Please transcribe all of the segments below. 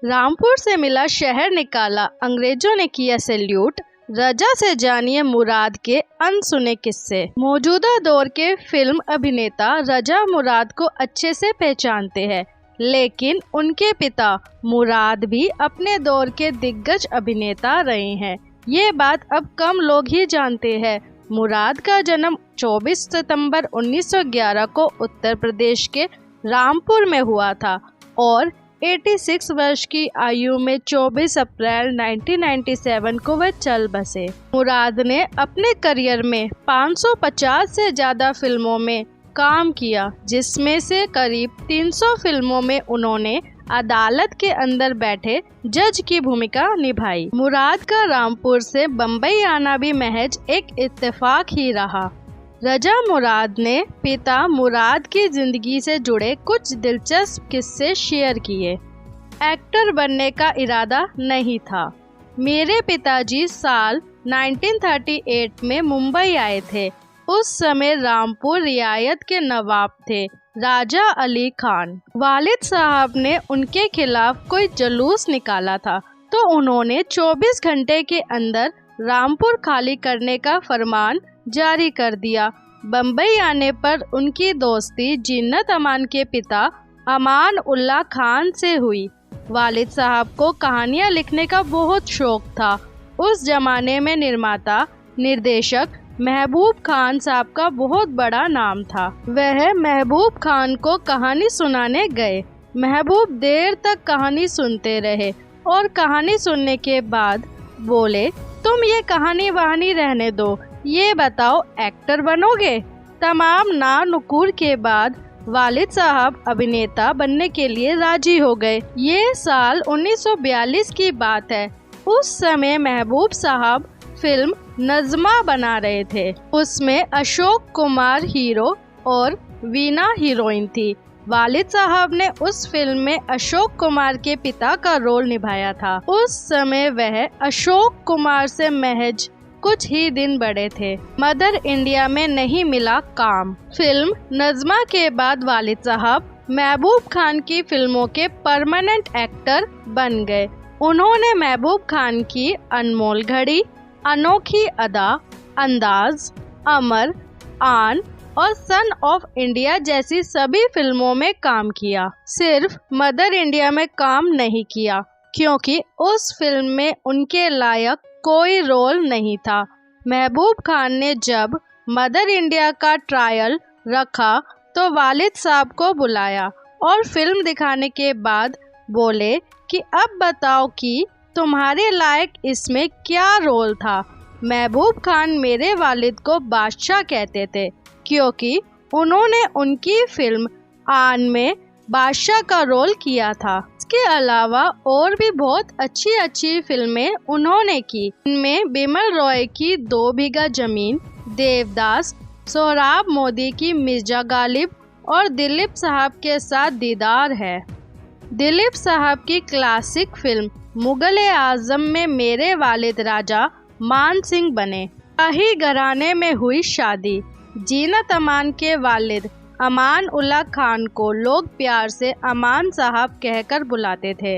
रामपुर से मिला शहर निकाला, अंग्रेजों ने किया सैल्यूट। रजा से जानिए मुराद के अनसुने किस्से। मौजूदा दौर के फिल्म अभिनेता रजा मुराद को अच्छे से पहचानते हैं, लेकिन उनके पिता मुराद भी अपने दौर के दिग्गज अभिनेता रहे हैं। ये बात अब कम लोग ही जानते हैं। मुराद का जन्म 24 सितंबर 1911 को उत्तर प्रदेश के रामपुर में हुआ था और 86 वर्ष की आयु में 24 अप्रैल 1997 को वह चल बसे। मुराद ने अपने करियर में 550 से ज़्यादा फिल्मों में काम किया, जिसमें से करीब 300 फिल्मों में उन्होंने अदालत के अंदर बैठे जज की भूमिका निभाई। मुराद का रामपुर से बम्बई आना भी महज एक इत्तेफाक ही रहा। रजा मुराद ने पिता मुराद की जिंदगी से जुड़े कुछ दिलचस्प किस्से शेयर किए। एक्टर बनने का इरादा नहीं था। मेरे पिताजी साल 1938 में मुंबई आए थे। उस समय रामपुर रियायत के नवाब थे राजा अली खान। वालिद साहब ने उनके खिलाफ कोई जुलूस निकाला था, तो उन्होंने 24 घंटे के अंदर रामपुर खाली करने का फरमान जारी कर दिया। बम्बई आने पर उनकी दोस्ती जीनत अमान के पिता अमान उल्लाह खान से हुई। वालिद साहब को कहानियाँ लिखने का बहुत शौक था। उस जमाने में निर्माता निर्देशक महबूब खान साहब का बहुत बड़ा नाम था। वह महबूब खान को कहानी सुनाने गए। महबूब देर तक कहानी सुनते रहे और कहानी सुनने के बाद बोले, तुम ये कहानी वहानी रहने दो, ये बताओ एक्टर बनोगे? तमाम नानुकुर के बाद वालिद साहब अभिनेता बनने के लिए राजी हो गए। ये साल 1942 की बात है। उस समय महबूब साहब फिल्म नज़्मा बना रहे थे। उसमें अशोक कुमार हीरो और वीना हीरोइन थी। वालिद साहब ने उस फिल्म में अशोक कुमार के पिता का रोल निभाया था। उस समय वह अशोक कुमार से महज कुछ ही दिन बड़े थे। मदर इंडिया में नहीं मिला काम। फिल्म नज़्मा के बाद वालिद साहब महबूब खान की फिल्मों के परमानेंट एक्टर बन गए। उन्होंने महबूब खान की अनमोल घड़ी, अनोखी अदा, अंदाज, अमर, आन और सन ऑफ इंडिया जैसी सभी फिल्मों में काम किया। सिर्फ मदर इंडिया में काम नहीं किया, क्योंकि उस फिल्म में उनके लायक कोई रोल नहीं था। महबूब खान ने जब मदर इंडिया का ट्रायल रखा तो वालिद साहब को बुलाया और फिल्म दिखाने के बाद बोले कि अब बताओ कि तुम्हारे लायक इसमें क्या रोल था। महबूब खान मेरे वालिद को बादशाह कहते थे, क्योंकि उन्होंने उनकी फिल्म आन में बादशाह का रोल किया था। इसके अलावा और भी बहुत अच्छी अच्छी फिल्में उन्होंने की। इनमें बिमल रॉय की 2 बीघा जमीन, देवदास, सोहराब मोदी की मिर्जा गालिब और दिलीप साहब के साथ दीदार है। दिलीप साहब की क्लासिक फिल्म मुगल-ए आजम में मेरे वालिद राजा मान सिंह बने। शाही घराने में हुई शादी। जीनत अमान के वालिद अमान उल्लाह खान को लोग प्यार से अमान साहब कहकर बुलाते थे।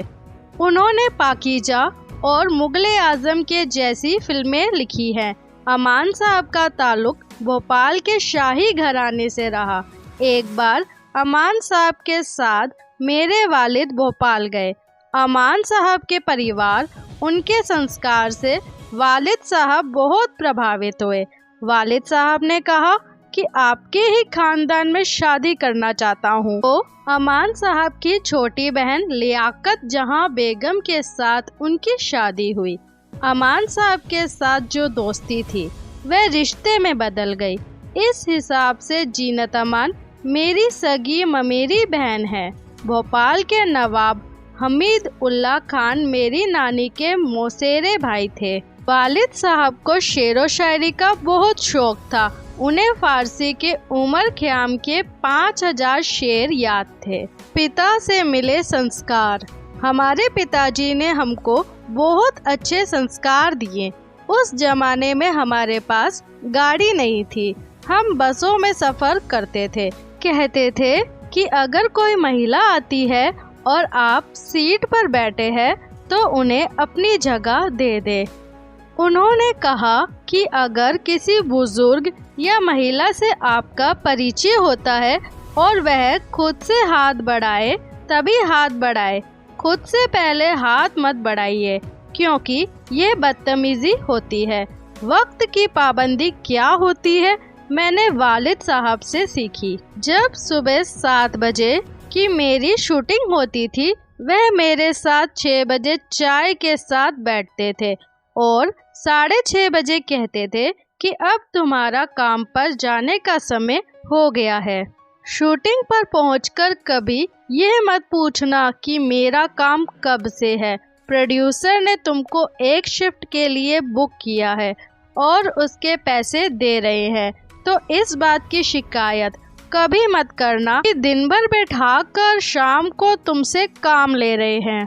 उन्होंने पाकीजा और मुगल-ए आजम के जैसी फिल्में लिखी हैं। अमान साहब का ताल्लुक भोपाल के शाही घराने से रहा। एक बार अमान साहब के साथ मेरे वालिद भोपाल गए। अमान साहब के परिवार, उनके संस्कार से वालिद साहब बहुत प्रभावित हुए। वालिद साहब ने कहा कि आपके ही खानदान में शादी करना चाहता हूँ। तो अमान साहब की छोटी बहन लियाकत जहां बेगम के साथ उनकी शादी हुई। अमान साहब के साथ जो दोस्ती थी वह रिश्ते में बदल गई। इस हिसाब से जीनत अमान मेरी सगी ममेरी बहन है। भोपाल के नवाब हमीद उल्लाह खान मेरी नानी के मौसेरे भाई थे। वालिद साहब को शेरो शायरी का बहुत शौक था। उन्हें फारसी के उमर ख़याम के 5000 शेर याद थे। पिता से मिले संस्कार। हमारे पिताजी ने हमको बहुत अच्छे संस्कार दिए। उस जमाने में हमारे पास गाड़ी नहीं थी, हम बसों में सफ़र करते थे। कहते थे कि अगर कोई महिला आती है और आप सीट पर बैठे हैं तो उन्हें अपनी जगह दे दे। उन्होंने कहा कि अगर किसी बुजुर्ग या महिला से आपका परिचय होता है और वह खुद से हाथ बढ़ाए तभी हाथ बढ़ाए, खुद से पहले हाथ मत बढ़ाइए क्योंकि ये बदतमीजी होती है। वक्त की पाबंदी क्या होती है मैंने वालिद साहब से सीखी। जब सुबह 7 बजे की मेरी शूटिंग होती थी वह मेरे साथ 6 बजे चाय के साथ बैठते थे और 6:30 बजे कहते थे कि अब तुम्हारा काम पर जाने का समय हो गया है। शूटिंग पर पहुंचकर कभी यह मत पूछना कि मेरा काम कब से है, प्रोड्यूसर ने तुमको एक शिफ्ट के लिए बुक किया है और उसके पैसे दे रहे हैं, तो इस बात की शिकायत कभी मत करना कि दिन भर बैठा कर शाम को तुमसे काम ले रहे हैं।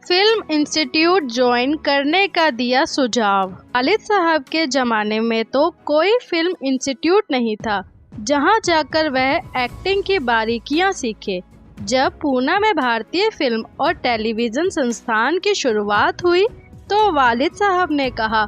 फिल्म इंस्टीट्यूट ज्वाइन करने का दिया सुझाव। वालिद साहब के ज़माने में तो कोई फिल्म इंस्टीट्यूट नहीं था जहां जाकर वह एक्टिंग की बारीकियां सीखे। जब पूना में भारतीय फिल्म और टेलीविज़न संस्थान की शुरुआत हुई तो वालिद साहब ने कहा,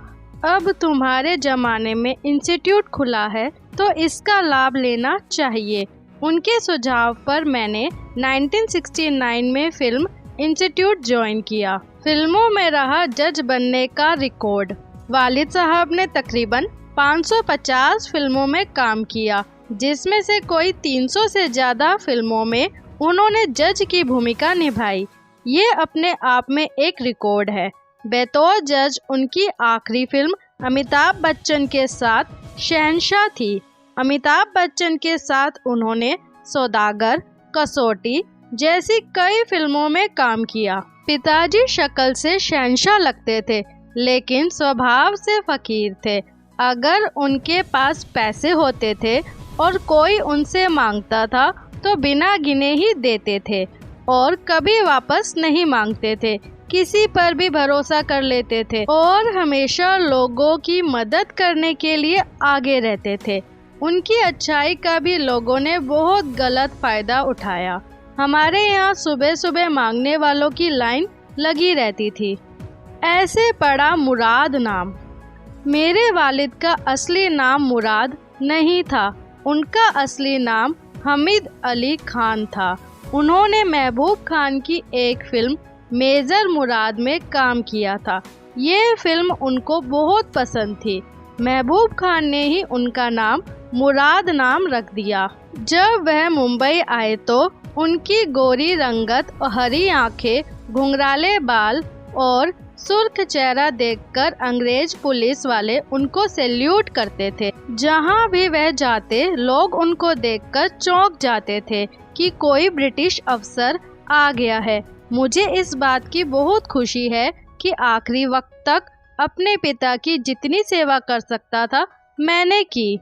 अब तुम्हारे ज़माने में इंस्टीट्यूट खुला है तो इसका लाभ लेना चाहिए। उनके सुझाव पर मैंने 1969 में फिल्म इंस्टीट्यूट ज्वाइन किया। फिल्मों में रहा जज बनने का रिकॉर्ड। वालिद साहब ने तकरीबन 550 फिल्मों में काम किया, जिसमें से कोई 300 से ज़्यादा फिल्मों में उन्होंने जज की भूमिका निभाई। ये अपने आप में एक रिकॉर्ड है। बतौर जज उनकी आखिरी फिल्म अमिताभ बच्चन के साथ शहंशाह थी। अमिताभ बच्चन के साथ उन्होंने सौदागर, कसौटी जैसी कई फिल्मों में काम किया। पिताजी शक्ल से शहंशाह लगते थे लेकिन स्वभाव से फकीर थे। अगर उनके पास पैसे होते थे और कोई उनसे मांगता था तो बिना गिने ही देते थे और कभी वापस नहीं मांगते थे। किसी पर भी भरोसा कर लेते थे और हमेशा लोगों की मदद करने के लिए आगे रहते थे। उनकी अच्छाई का भी लोगों ने बहुत गलत फायदा उठाया। हमारे यहाँ सुबह सुबह मांगने वालों की लाइन लगी रहती थी। ऐसे पड़ा मुराद नाम। मेरे वालिद का असली नाम मुराद नहीं था, उनका असली नाम हमीद अली खान था। उन्होंने महबूब खान की एक फिल्म मेजर मुराद में काम किया था। ये फिल्म उनको बहुत पसंद थी। महबूब खान ने ही उनका नाम मुराद नाम रख दिया। जब वह मुंबई आए तो उनकी गोरी रंगत और हरी आंखें, घुंघराले बाल और सुर्ख चेहरा देखकर अंग्रेज पुलिस वाले उनको सैल्यूट करते थे। जहां भी वह जाते लोग उनको देखकर चौंक जाते थे कि कोई ब्रिटिश अफसर आ गया है। मुझे इस बात की बहुत खुशी है कि आखिरी वक्त तक अपने पिता की जितनी सेवा कर सकता था मैंने की।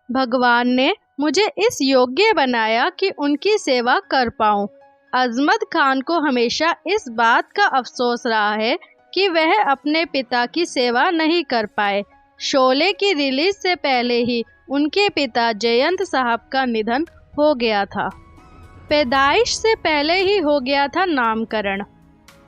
भगवान ने मुझे इस योग्य बनाया कि उनकी सेवा कर पाऊं। अजमत खान को हमेशा इस बात का अफसोस रहा है कि वह अपने पिता की सेवा नहीं कर पाए। शोले की रिलीज से पहले ही उनके पिता जयंत साहब का निधन हो गया था। पैदाइश से पहले ही हो गया था नामकरण।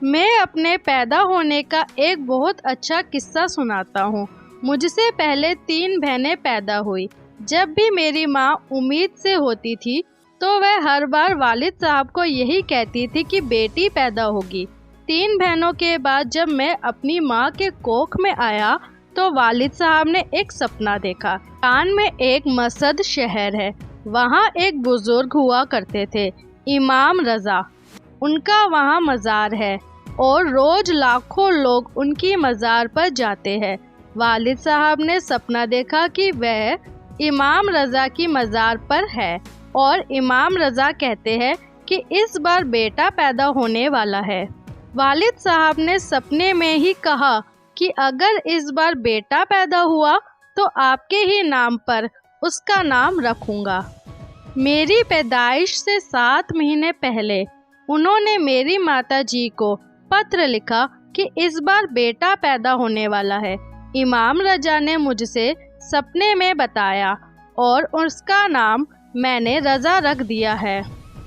मैं अपने पैदा होने का एक बहुत अच्छा किस्सा सुनाता हूँ। मुझसे पहले 3 बहनें पैदा हुई। जब भी मेरी माँ उम्मीद से होती थी तो वह हर बार वालिद साहब को यही कहती थी कि बेटी पैदा होगी। 3 बहनों के बाद जब मैं अपनी माँ के कोख में आया तो वालिद साहब ने एक सपना देखा। कान में एक मसद शहर है, वहाँ एक बुजुर्ग हुआ करते थे, इमाम रजा। उनका वहाँ मज़ार है और रोज लाखों लोग उनकी मज़ार पर जाते हैं। वालिद साहब ने सपना देखा कि वह इमाम रजा की मज़ार पर है और इमाम रजा कहते हैं कि इस बार बेटा पैदा होने वाला है। वालिद साहब ने सपने में ही कहा कि अगर इस बार बेटा पैदा हुआ तो आपके ही नाम पर उसका नाम रखूँगा। मेरी पैदाइश से 7 महीने पहले उन्होंने मेरी माताजी को पत्र लिखा कि इस बार बेटा पैदा होने वाला है। इमाम रजा ने मुझसे सपने में बताया और उसका नाम मैंने रजा रख दिया है।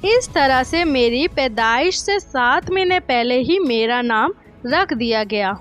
इस तरह से मेरी पैदाइश से 7 महीने पहले ही मेरा नाम रख दिया गया।